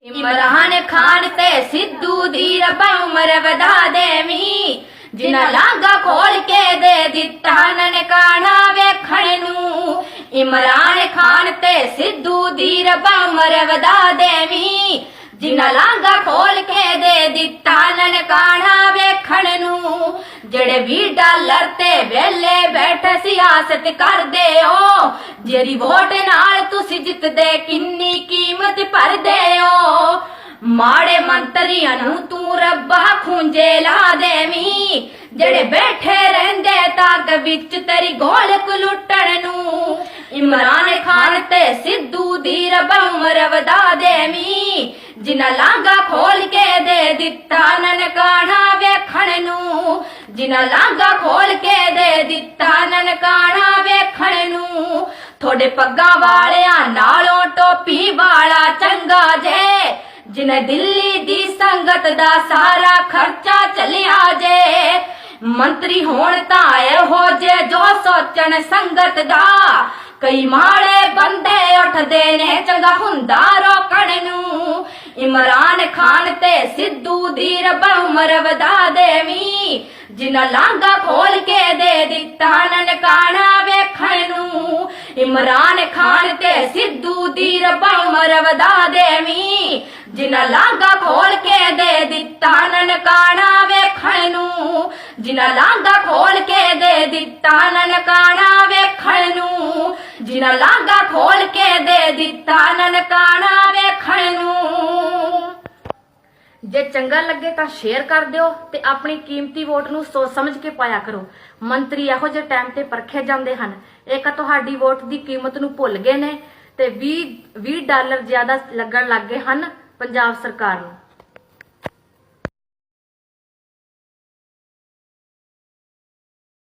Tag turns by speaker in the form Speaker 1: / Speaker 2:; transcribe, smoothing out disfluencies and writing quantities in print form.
Speaker 1: इमरान खान ते सिद्धू दी रब्बा उमर वधा देवी जिन्ना लांगा खोल के दे दिता ननकाना वेखण नू। इमरान खान ते सिद्धू दी रब्बा उमर वधा देवी जिन्ना लांगा खोल के दे दिता ननकाना वेखण नू। जेड़े $20 ते वेले बैठे सियासत कर दे हो जेरी वोट नाल तुसी जितदे किन्नी कीमत भर दे हो। माड़े मंत्रियां नू तू रब्बा खूंजे ला देवी जेड़े बैठे रहंदे ताक विच तेरी गोलक लुटण नू। इमरान खान ते सिद्धू दी रब्बा उमर वधा देवी जिन्ना लांगा खोल के दे दिता ननकाना वेखण नू। जिन्ना लांगा खोल के दे दिता ननकाना वेखण नू। थोड़े पग्गा वालियां नालों टोपी वाला चंगा जे जिन्ने दिल्ली दी संगत दा सारा खर्चा चलिया जे। मंत्री होण तां एहो जे जो सोचण संगत दा कई माड़े बंदे उठदे ने चंगा हुंदा रोकण नू। इमरान खान ते सिद्धू दी रब्बा उमर वधा देवी जिन्ना लांगा खोल के दे दिता ननकाना वेखण नू। इमरान खान ते सिद्धू दी रब्बा उमर वधा देवी जिन्ना लांगा खोल के दे दिता ननकाना वेखण नू। जिन्ना लांगा खोल के दे दिता ननकाना वेखण नू। जिन्ना लांगा खोल के दे दिता ननकाना वेखण नू। जे चंगा लगे तां शेयर कर दिओ ते अपनी कीमती वोट नूं सोच समझ के पाया करो। मंत्री ਇਹੋ ਜਿਹੇ ਟਾਈਮ ਤੇ ਪਰਖੇ ਜਾਂਦੇ ਹਨ। ਇੱਕ ਤੁਹਾਡੀ ਵੋਟ ਦੀ ਕੀਮਤ ਨੂੰ ਭੁੱਲ ਗਏ ਨੇ ਤੇ $20 ਜ਼ਿਆਦਾ ਲੱਗਣ ਲੱਗ ਗਏ ਹਨ ਪੰਜਾਬ ਸਰਕਾਰ ਨੂੰ।